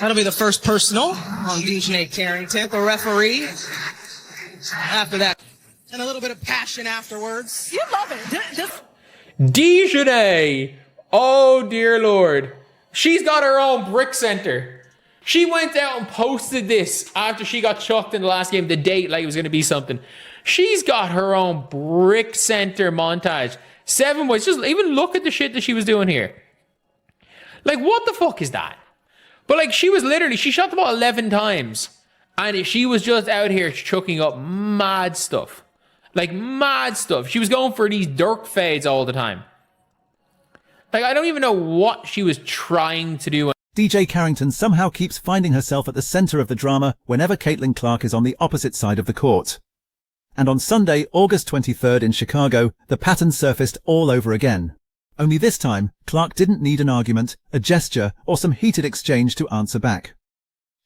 That'll be the first personal on DiJonai Carrington, the referee. After that, and a little bit of passion afterwards. You love it. DiJonai! Oh dear Lord. She's got her own brick center. She went out and posted this after she got chucked in the last game, the date, like it was going to be something. She's got her own brick center montage. 7 points. Just even look at the shit that she was doing here. Like, what the fuck is that? But like, she shot the ball 11 times. And she was just out here chucking up mad stuff. Like, mad stuff. She was going for these Dirk fades all the time. Like, I don't even know what she was trying to do. DJ Carrington somehow keeps finding herself at the center of the drama whenever Caitlin Clark is on the opposite side of the court. And on Sunday, August 23rd in Chicago, the pattern surfaced all over again. Only this time, Clark didn't need an argument, a gesture, or some heated exchange to answer back.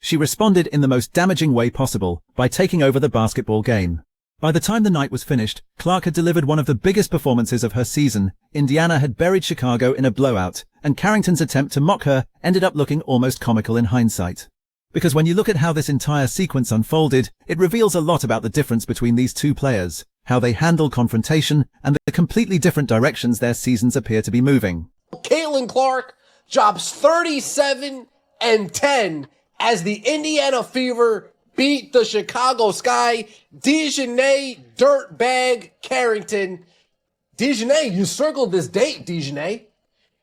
She responded in the most damaging way possible, by taking over the basketball game. By the time the night was finished, Clark had delivered one of the biggest performances of her season. Indiana had buried Chicago in a blowout, and Carrington's attempt to mock her ended up looking almost comical in hindsight. Because when you look at how this entire sequence unfolded, it reveals a lot about the difference between these two players, how they handle confrontation, and the completely different directions their seasons appear to be moving. Caitlin Clark drops 37 and 10 as the Indiana Fever beat the Chicago Sky. DiJonai Dirtbag Carrington. DiJonai, you circled this date, DiJonai.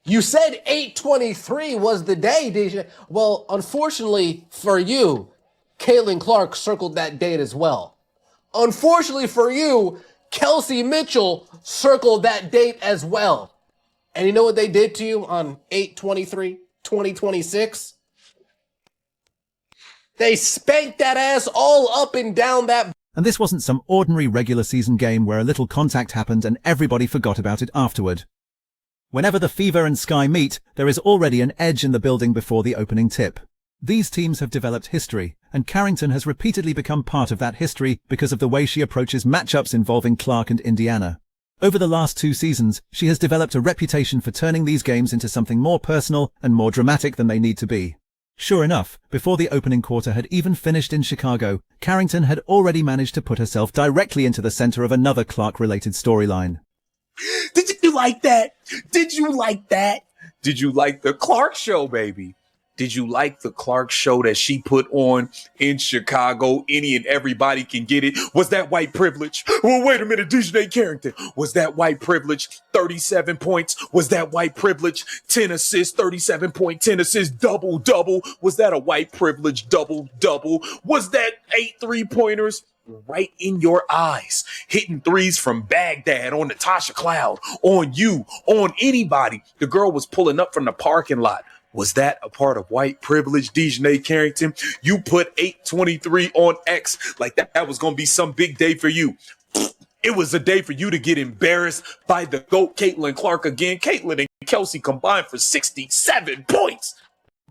You said 8/23 was the day, DiJonai. Well, unfortunately for you, Caitlin Clark circled that date as well. Unfortunately for you, Kelsey Mitchell circled that date as well. And you know what they did to you on 8/23/2026? They spanked that ass all up and down that. And this wasn't some ordinary regular season game where a little contact happened and everybody forgot about it afterward. Whenever the Fever and Sky meet, there is already an edge in the building before the opening tip. These teams have developed history, and Carrington has repeatedly become part of that history because of the way she approaches matchups involving Clark and Indiana. Over the last 2 seasons, she has developed a reputation for turning these games into something more personal and more dramatic than they need to be. Sure enough, before the opening quarter had even finished in Chicago, Carrington had already managed to put herself directly into the center of another Clark-related storyline. Did you like that? Did you like that? Did you like the Clark show, baby? Did you like the Clark show that she put on in Chicago? Any and everybody can get it. Was that white privilege? Well, wait a minute, DiJonai Carrington. Was that white privilege? 37 points. Was that white privilege? 10 assists, 37 point, 10 assists, double-double. Was that a white privilege double-double? Was that 8 3-pointers? Right in your eyes, hitting threes from Baghdad on Natasha Cloud, on you, on anybody. The girl was pulling up from the parking lot. Was that a part of white privilege, DiJonai Carrington? You put 8/23 on X like that was going to be some big day for you. It was a day for you to get embarrassed by the GOAT, Caitlin Clark again. Caitlin and Kelsey combined for 67 points.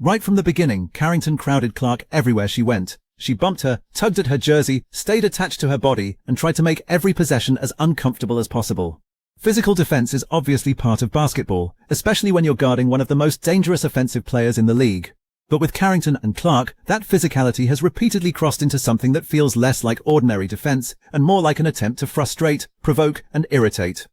Right from the beginning, Carrington crowded Clark everywhere she went. She bumped her, tugged at her jersey, stayed attached to her body, and tried to make every possession as uncomfortable as possible. Physical defense is obviously part of basketball, especially when you're guarding one of the most dangerous offensive players in the league. But with Carrington and Clark, that physicality has repeatedly crossed into something that feels less like ordinary defense and more like an attempt to frustrate, provoke, and irritate.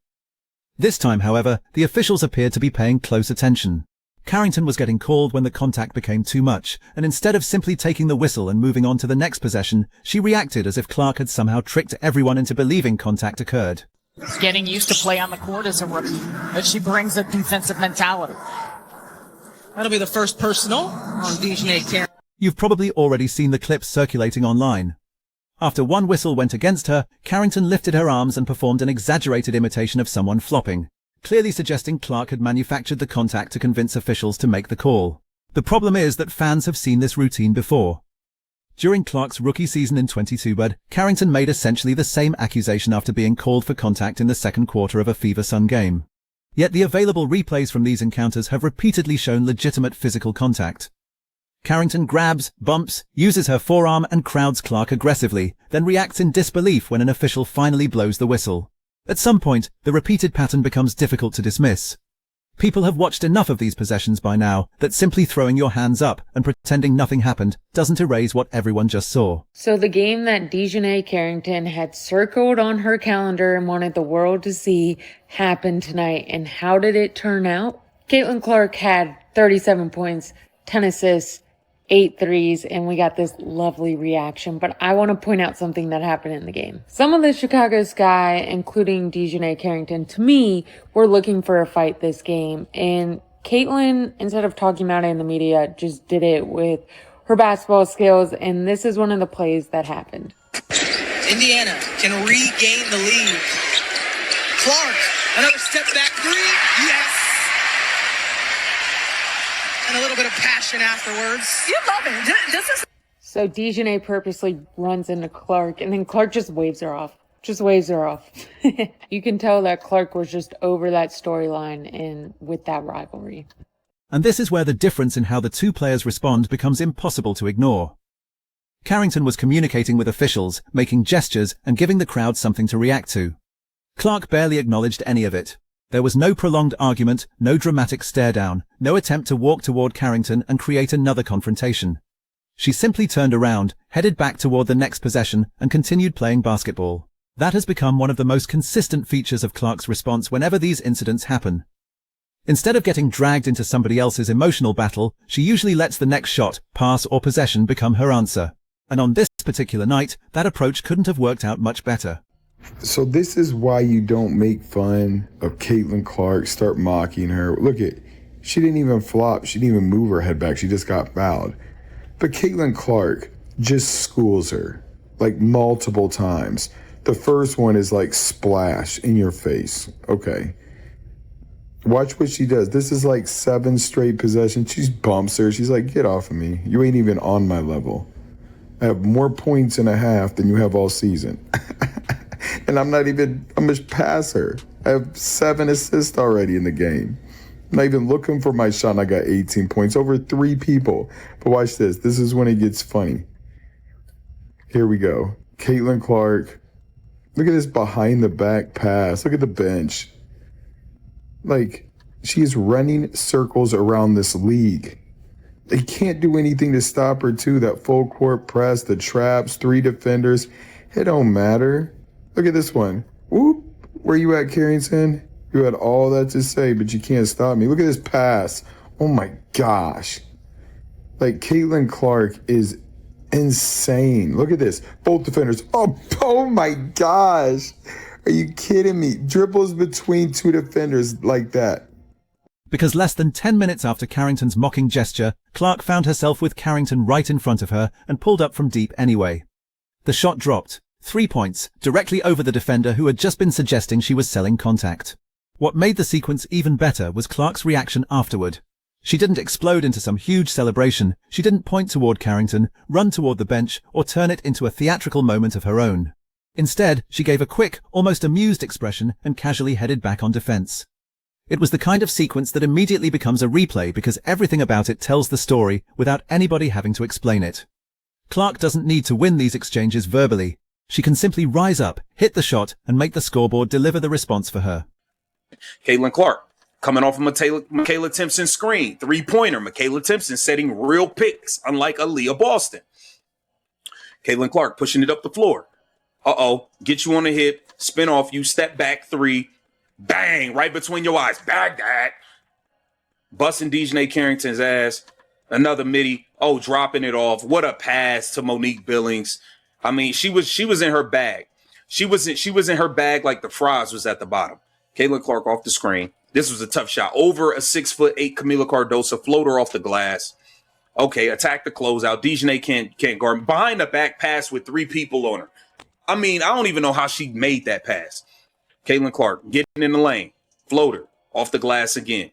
This time, however, the officials appeared to be paying close attention. Carrington was getting called when the contact became too much, and instead of simply taking the whistle and moving on to the next possession, she reacted as if Clark had somehow tricked everyone into believing contact occurred. Getting used to play on the court as a rookie, but she brings a defensive mentality. That'll be the first personal on DiJonai Carrington. You've probably already seen the clips circulating online. After one whistle went against her, Carrington lifted her arms and performed an exaggerated imitation of someone flopping, clearly suggesting Clark had manufactured the contact to convince officials to make the call. The problem is that fans have seen this routine before. During Clark's rookie season in 22, Carrington made essentially the same accusation after being called for contact in the second quarter of a Fever Sun game. Yet the available replays from these encounters have repeatedly shown legitimate physical contact. Carrington grabs, bumps, uses her forearm and crowds Clark aggressively, then reacts in disbelief when an official finally blows the whistle. At some point, the repeated pattern becomes difficult to dismiss. People have watched enough of these possessions by now that simply throwing your hands up and pretending nothing happened doesn't erase what everyone just saw. So the game that DiJonai Carrington had circled on her calendar and wanted the world to see happened tonight. And how did it turn out? Caitlin Clark had 37 points, 10 assists, 8 threes, and we got this lovely reaction. But I want to point out something that happened in the game. Some of the Chicago Sky, including DiJonai Carrington, to me, were looking for a fight this game. And Caitlin, instead of talking about it in the media, just did it with her basketball skills. And this is one of the plays that happened. Indiana can regain the lead. Clark, another step back three. Yes. And a little bit of passion afterwards. You love it. This is So DiJonai purposely runs into Clark, and then Clark just waves her off. You can tell that Clark was just over that storyline and with that rivalry. And this is where the difference in how the two players respond becomes impossible to ignore. Carrington was communicating with officials, making gestures, and giving the crowd something to react to. Clark barely acknowledged any of it. There was no prolonged argument, no dramatic stare-down, no attempt to walk toward Carrington and create another confrontation. She simply turned around, headed back toward the next possession, and continued playing basketball. That has become one of the most consistent features of Clark's response whenever these incidents happen. Instead of getting dragged into somebody else's emotional battle, she usually lets the next shot, pass, or possession become her answer. And on this particular night, that approach couldn't have worked out much better. So this is why you don't make fun of Caitlin Clark, start mocking her. Look at, she didn't even flop. She didn't even move her head back. She just got fouled. But Caitlin Clark just schools her like multiple times. The first one is like splash in your face. Okay. Watch what she does. This is like 7 straight possessions. She bumps her. She's like, get off of me. You ain't even on my level. I have more points in a half than you have all season. And I'm a passer. I have 7 assists already in the game. I'm not even looking for my shot and I got 18 points over 3 people. But watch this. This is when it gets funny. Here we go. Caitlin Clark. Look at this behind the back pass. Look at the bench. Like, she is running circles around this league. They can't do anything to stop her too. That full court press, the traps, 3 defenders. It don't matter. Look at this one. Whoop. Where you at, Carrington? You had all that to say, but you can't stop me. Look at this pass. Oh my gosh. Like, Caitlin Clark is insane. Look at this. Both defenders. Oh my gosh. Are you kidding me? Dribbles between 2 defenders like that. Because less than 10 minutes after Carrington's mocking gesture, Clark found herself with Carrington right in front of her and pulled up from deep anyway. The shot dropped. 3 points, directly over the defender who had just been suggesting she was selling contact. What made the sequence even better was Clark's reaction afterward. She didn't explode into some huge celebration. She didn't point toward Carrington, run toward the bench, or turn it into a theatrical moment of her own. Instead, she gave a quick, almost amused expression and casually headed back on defense. It was the kind of sequence that immediately becomes a replay because everything about it tells the story without anybody having to explain it. Clark doesn't need to win these exchanges verbally. She can simply rise up, hit the shot, and make the scoreboard deliver the response for her. Caitlin Clark coming off of Michaela Timpson's screen. 3-pointer. Michaela Timpson setting real picks, unlike Aaliyah Boston. Caitlin Clark pushing it up the floor. Get you on the hip, spin off you, step back 3. Bang, right between your eyes. Bag that. Busting DiJonai Carrington's ass. Another midi. Dropping it off. What a pass to Monique Billings. I mean, she was in her bag. She was in her bag like the fries was at the bottom. Caitlin Clark off the screen. This was a tough shot. Over a 6'8" Camila Cardoso floater off the glass. Okay, attack the closeout. DiJonai can't guard. Behind the back pass with 3 people on her. I mean, I don't even know how she made that pass. Caitlin Clark getting in the lane. Floater off the glass again.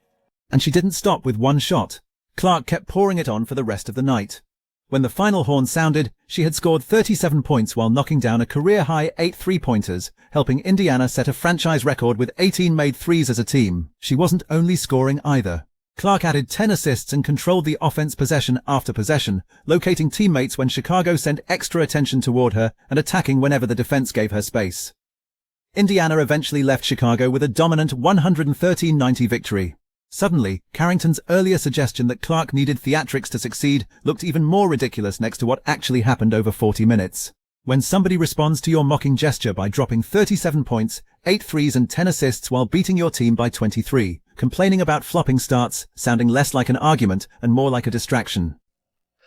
And she didn't stop with one shot. Clark kept pouring it on for the rest of the night. When the final horn sounded, she had scored 37 points while knocking down a career-high 8 3-pointers, helping Indiana set a franchise record with 18 made threes as a team. She wasn't only scoring either. Clark added 10 assists and controlled the offense possession after possession, locating teammates when Chicago sent extra attention toward her and attacking whenever the defense gave her space. Indiana eventually left Chicago with a dominant 113-90 victory. Suddenly, Carrington's earlier suggestion that Clark needed theatrics to succeed looked even more ridiculous next to what actually happened over 40 minutes. When somebody responds to your mocking gesture by dropping 37 points, 8 threes and 10 assists while beating your team by 23, complaining about flopping starts, sounding less like an argument and more like a distraction.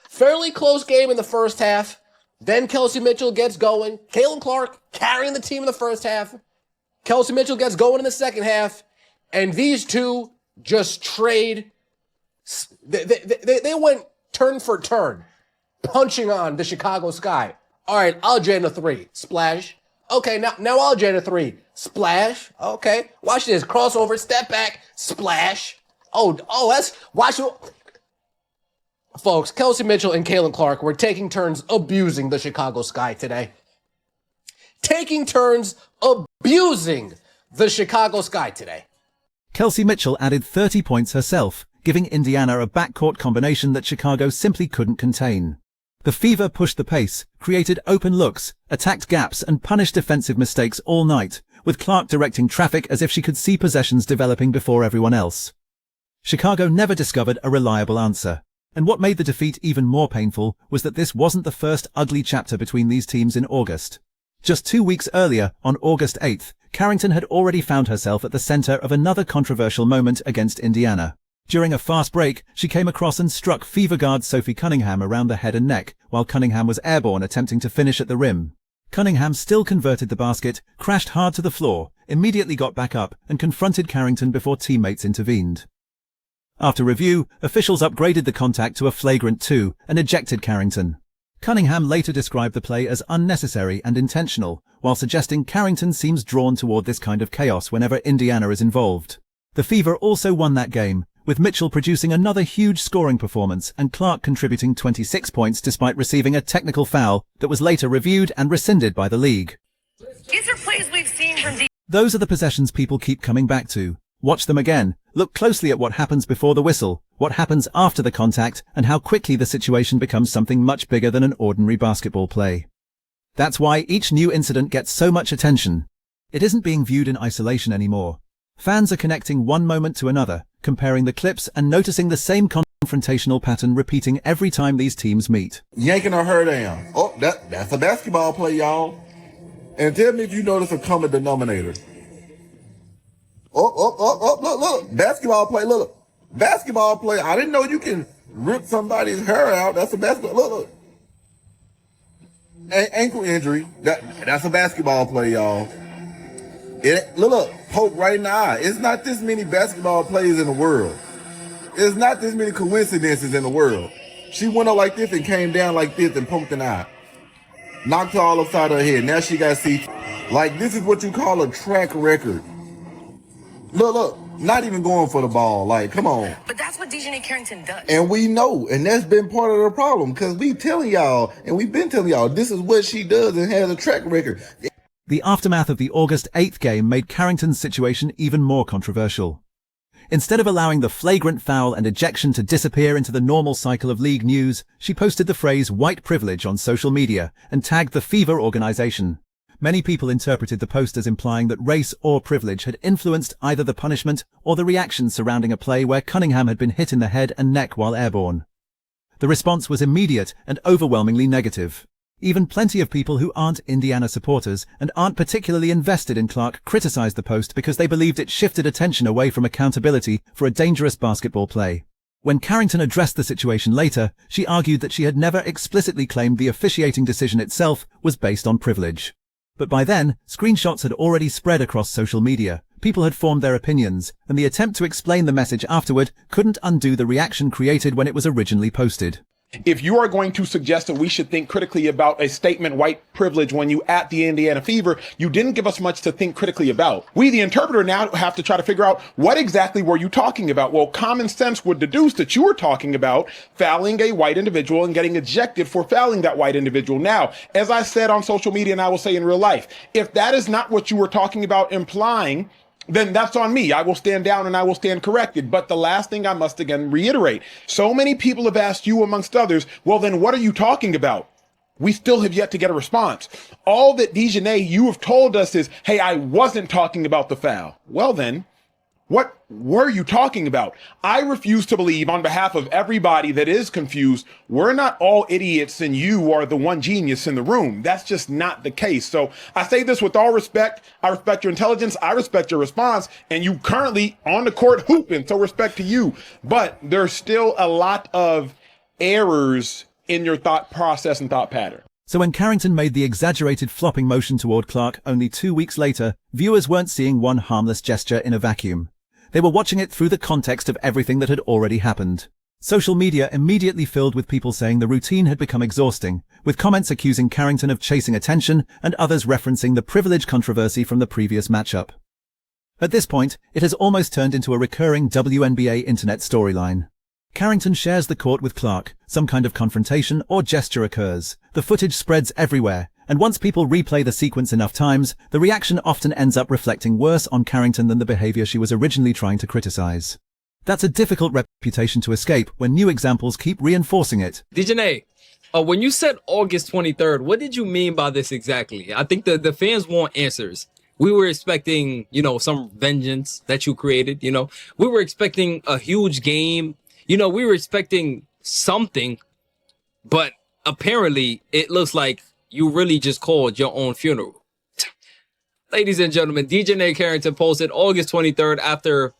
Fairly close game in the first half. Then Kelsey Mitchell gets going. Caitlin Clark carrying the team in the first half. Kelsey Mitchell gets going in the second half. And these two just trade. They went turn for turn, punching on the Chicago Sky. All right, I'll drain a three. Splash. Okay, now I'll drain a three. Splash. Okay, watch this. Crossover, step back, splash. Oh, watch it. Folks, Kelsey Mitchell and Caitlin Clark were taking turns abusing the Chicago Sky today. Taking turns abusing the Chicago Sky today. Kelsey Mitchell added 30 points herself, giving Indiana a backcourt combination that Chicago simply couldn't contain. The Fever pushed the pace, created open looks, attacked gaps and punished defensive mistakes all night, with Clark directing traffic as if she could see possessions developing before everyone else. Chicago never discovered a reliable answer. And what made the defeat even more painful was that this wasn't the first ugly chapter between these teams in August. Just 2 weeks earlier, on August 8th, Carrington had already found herself at the center of another controversial moment against Indiana. During a fast break, she came across and struck Fever guard Sophie Cunningham around the head and neck, while Cunningham was airborne attempting to finish at the rim. Cunningham still converted the basket, crashed hard to the floor, immediately got back up, and confronted Carrington before teammates intervened. After review, officials upgraded the contact to a flagrant 2 and ejected Carrington. Cunningham later described the play as unnecessary and intentional, while suggesting Carrington seems drawn toward this kind of chaos whenever Indiana is involved. The Fever also won that game, with Mitchell producing another huge scoring performance and Clark contributing 26 points despite receiving a technical foul that was later reviewed and rescinded by the league. These are plays we've seen from Those are the possessions people keep coming back to. Watch them again, look closely at what happens before the whistle, what happens after the contact, and how quickly the situation becomes something much bigger than an ordinary basketball play. That's why each new incident gets so much attention. It isn't being viewed in isolation anymore. Fans are connecting one moment to another, comparing the clips and noticing the same confrontational pattern repeating every time these teams meet. Yanking her down. Oh, that's a basketball play, y'all. And tell me if you notice a common denominator. Look. Basketball play, look. Basketball play. I didn't know you can rip somebody's hair out. That's a basketball, look. Ankle injury. That's a basketball play, y'all. Look, poke right in the eye. It's not this many basketball plays in the world. It's not this many coincidences in the world. She went up like this and came down like this and poked an eye. Knocked her all upside her head. Now she got see. Like, this is what you call a track record. Look, not even going for the ball. Like, come on. But that's what DiJonai Carrington does. And we know, and that's been part of the problem, because we've been telling y'all, this is what she does and has a track record. The aftermath of the August 8th game made Carrington's situation even more controversial. Instead of allowing the flagrant foul and ejection to disappear into the normal cycle of league news, she posted the phrase white privilege on social media and tagged the Fever organization. Many people interpreted the post as implying that race or privilege had influenced either the punishment or the reaction surrounding a play where Cunningham had been hit in the head and neck while airborne. The response was immediate and overwhelmingly negative. Even plenty of people who aren't Indiana supporters and aren't particularly invested in Clark criticized the post because they believed it shifted attention away from accountability for a dangerous basketball play. When Carrington addressed the situation later, she argued that she had never explicitly claimed the officiating decision itself was based on privilege. But by then, screenshots had already spread across social media, people had formed their opinions, and the attempt to explain the message afterward couldn't undo the reaction created when it was originally posted. If you are going to suggest that we should think critically about a statement white privilege when you at the Indiana Fever, you didn't give us much to think critically about. We, the interpreter, now have to try to figure out what exactly were you talking about? Well, common sense would deduce that you were talking about fouling a white individual and getting ejected for fouling that white individual. Now, as I said on social media and I will say in real life, if that is not what you were talking about implying, then that's on me. I will stand down and I will stand corrected. But the last thing I must again reiterate, so many people have asked you amongst others, well, then what are you talking about? We still have yet to get a response. All that DiJonai, you have told us is, hey, I wasn't talking about the foul. Well then, What were you talking about? I refuse to believe, on behalf of everybody that is confused, we're not all idiots and you are the one genius in the room. That's just not the case. So I say this with all respect. I respect your intelligence. I respect your response. And you currently on the court hooping. So respect to you. But there's still a lot of errors in your thought process and thought pattern. So when Carrington made the exaggerated flopping motion toward Clark only 2 weeks later, viewers weren't seeing one harmless gesture in a vacuum. They were watching it through the context of everything that had already happened. Social media immediately filled with people saying the routine had become exhausting, with comments accusing Carrington of chasing attention and others referencing the privilege controversy from the previous matchup. At this point, it has almost turned into a recurring WNBA internet storyline. Carrington shares the court with Clark, some kind of confrontation or gesture occurs, the footage spreads everywhere, and once people replay the sequence enough times, the reaction often ends up reflecting worse on Carrington than the behavior she was originally trying to criticize. That's a difficult reputation to escape when new examples keep reinforcing it. DiJonai, when you said August 23rd, what did you mean by this exactly? I think the fans want answers. We were expecting, some vengeance that you created, We were expecting a huge game. We were expecting something, but apparently it looks like you really just called your own funeral. Ladies and gentlemen, DiJonai Carrington posted August 23rd after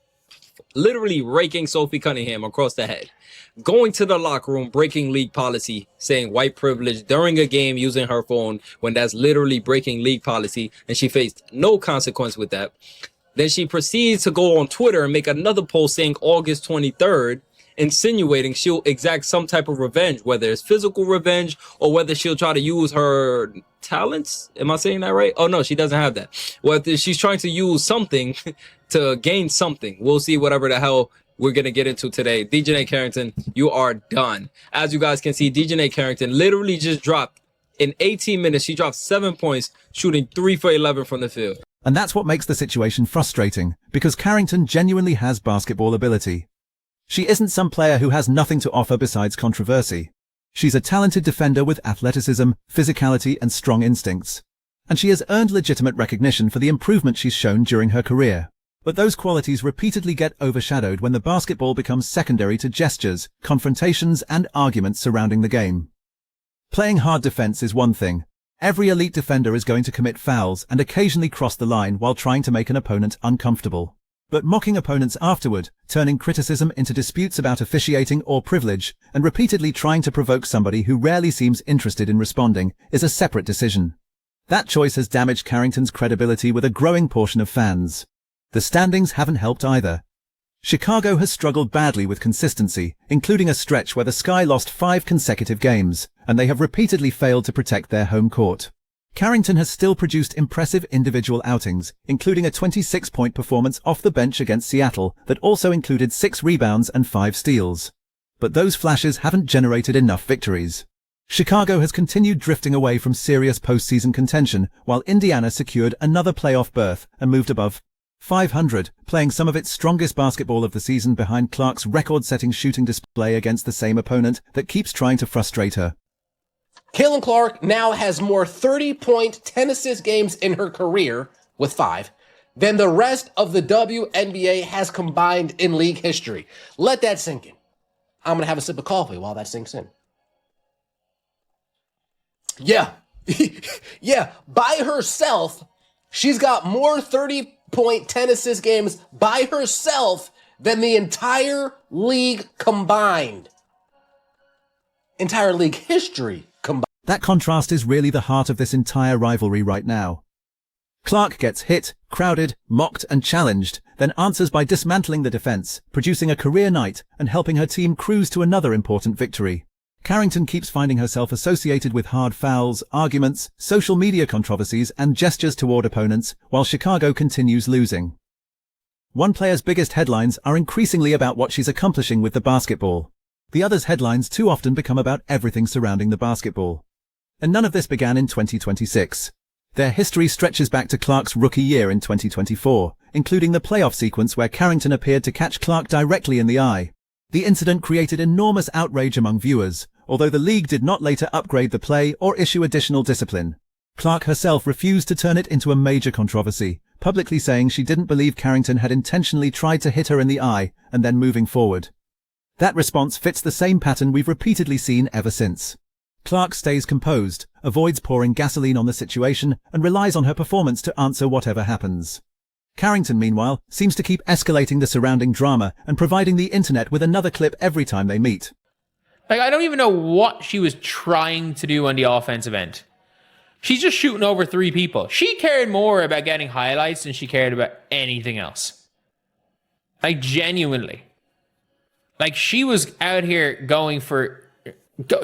literally raking Sophie Cunningham across the head, going to the locker room, breaking league policy, saying white privilege during a game using her phone when that's literally breaking league policy, and she faced no consequence with that. Then she proceeds to go on Twitter and make another post saying August 23rd, insinuating she'll exact some type of revenge, whether it's physical revenge or whether she'll try to use her talents. Am I saying that right? Oh no, she doesn't have that. Whether she's trying to use something to gain something. We'll see whatever the hell we're going to get into today. DiJonai Carrington, you are done. As you guys can see, DiJonai Carrington literally just dropped, in 18 minutes, she dropped 7 points, shooting 3 for 11 from the field. And that's what makes the situation frustrating, because Carrington genuinely has basketball ability. She isn't some player who has nothing to offer besides controversy. She's a talented defender with athleticism, physicality, and strong instincts. And she has earned legitimate recognition for the improvement she's shown during her career. But those qualities repeatedly get overshadowed when the basketball becomes secondary to gestures, confrontations, and arguments surrounding the game. Playing hard defense is one thing. Every elite defender is going to commit fouls and occasionally cross the line while trying to make an opponent uncomfortable. But mocking opponents afterward, turning criticism into disputes about officiating or privilege, and repeatedly trying to provoke somebody who rarely seems interested in responding, is a separate decision. That choice has damaged Carrington's credibility with a growing portion of fans. The standings haven't helped either. Chicago has struggled badly with consistency, including a stretch where the Sky lost 5 consecutive games, and they have repeatedly failed to protect their home court. Carrington has still produced impressive individual outings, including a 26-point performance off the bench against Seattle that also included 6 rebounds and 5 steals. But those flashes haven't generated enough victories. Chicago has continued drifting away from serious postseason contention, while Indiana secured another playoff berth and moved above 500, playing some of its strongest basketball of the season behind Clark's record-setting shooting display against the same opponent that keeps trying to frustrate her. Caitlin Clark now has more 30-point, 10-assist games in her career, with 5, than the rest of the WNBA has combined in league history. Let that sink in. I'm going to have a sip of coffee while that sinks in. Yeah. Yeah. By herself, she's got more 30-point, 10-assist games by herself than the entire league combined. Entire league history combined. That contrast is really the heart of this entire rivalry right now. Clark gets hit, crowded, mocked, and challenged, then answers by dismantling the defense, producing a career night and helping her team cruise to another important victory. Carrington keeps finding herself associated with hard fouls, arguments, social media controversies, and gestures toward opponents, while Chicago continues losing. One player's biggest headlines are increasingly about what she's accomplishing with the basketball. The other's headlines too often become about everything surrounding the basketball. And none of this began in 2026. Their history stretches back to Clark's rookie year in 2024, including the playoff sequence where Carrington appeared to catch Clark directly in the eye. The incident created enormous outrage among viewers, although the league did not later upgrade the play or issue additional discipline. Clark herself refused to turn it into a major controversy, publicly saying she didn't believe Carrington had intentionally tried to hit her in the eye and then moving forward. That response fits the same pattern we've repeatedly seen ever since. Clark stays composed, avoids pouring gasoline on the situation, and relies on her performance to answer whatever happens. Carrington, meanwhile, seems to keep escalating the surrounding drama and providing the internet with another clip every time they meet. Like, I don't even know what she was trying to do on the offensive end. She's just shooting over 3 people. She cared more about getting highlights than she cared about anything else. Like, genuinely. Like, she was out here going for...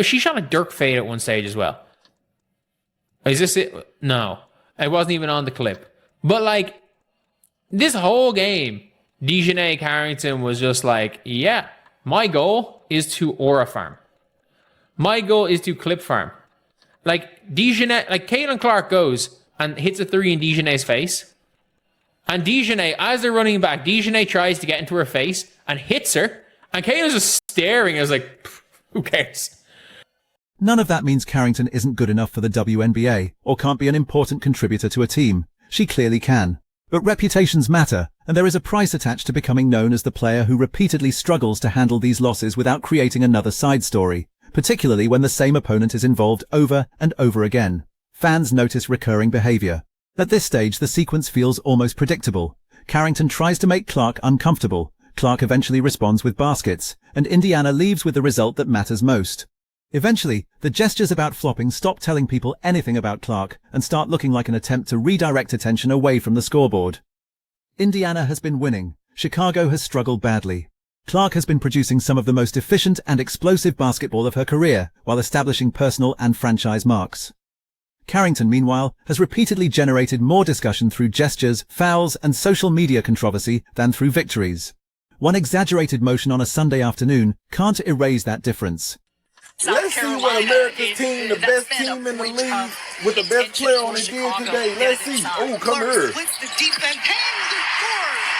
She shot a Dirk fade at one stage as well. Is this it? No. It wasn't even on the clip. But, like, this whole game, DiJonai Carrington was just like, yeah, my goal is to aura farm. My goal is to clip farm. Like, DiJonai, like, Caitlin Clark goes and hits a 3 in DiJonai's face. And DiJonai, as they're running back, DiJonai tries to get into her face and hits her. And Caitlin's just staring. I was like, who cares? None of that means Carrington isn't good enough for the WNBA or can't be an important contributor to a team. She clearly can. But reputations matter, and there is a price attached to becoming known as the player who repeatedly struggles to handle these losses without creating another side story, particularly when the same opponent is involved over and over again. Fans notice recurring behavior. At this stage, the sequence feels almost predictable. Carrington tries to make Clark uncomfortable. Clark eventually responds with baskets, and Indiana leaves with the result that matters most. Eventually, the gestures about flopping stop telling people anything about Clark and start looking like an attempt to redirect attention away from the scoreboard. Indiana has been winning. Chicago has struggled badly. Clark has been producing some of the most efficient and explosive basketball of her career while establishing personal and franchise marks. Carrington, meanwhile, has repeatedly generated more discussion through gestures, fouls, and social media controversy than through victories. One exaggerated motion on a Sunday afternoon can't erase that difference. Let's see what America's team, the best team in the league, with the best player on it did today. Let's see. Oh, come here.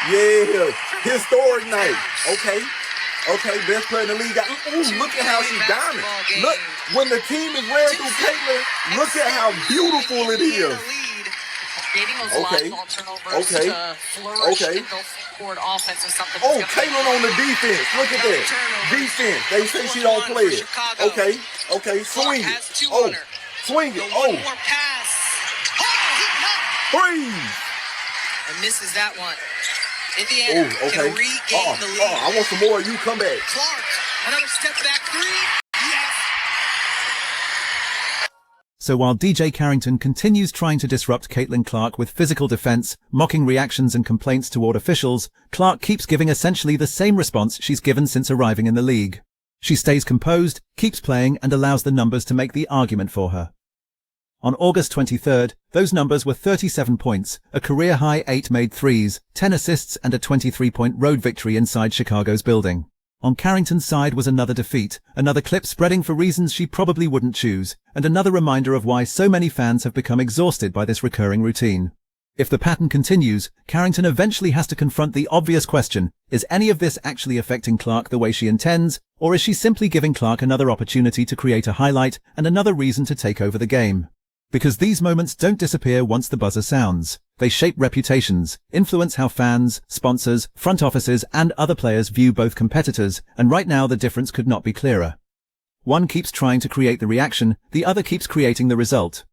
Yeah, historic night. Okay, best player in the league. Ooh, look at how she's diamond. Look, when the team is ran through Caitlin, look at how beautiful it is. Okay. Oh, Caitlin on the defense. Look at that. Defense. They say she don't play it. Okay. Swing it. Oh, swing it. Oh. Freeze. And misses that one. Indiana can regain the lead. I want some more of you. Come back. Clark, another step back 3. Yes. So while DJ Carrington continues trying to disrupt Caitlin Clark with physical defense, mocking reactions and complaints toward officials, Clark keeps giving essentially the same response she's given since arriving in the league. She stays composed, keeps playing, and allows the numbers to make the argument for her. On August 23rd, those numbers were 37 points, a career-high 8 made threes, 10 assists, and a 23-point road victory inside Chicago's building. On Carrington's side was another defeat, another clip spreading for reasons she probably wouldn't choose, and another reminder of why so many fans have become exhausted by this recurring routine. If the pattern continues, Carrington eventually has to confront the obvious question, is any of this actually affecting Clark the way she intends, or is she simply giving Clark another opportunity to create a highlight and another reason to take over the game? Because these moments don't disappear once the buzzer sounds. They shape reputations, influence how fans, sponsors, front offices, and other players view both competitors, and right now the difference could not be clearer. One keeps trying to create the reaction, the other keeps creating the result.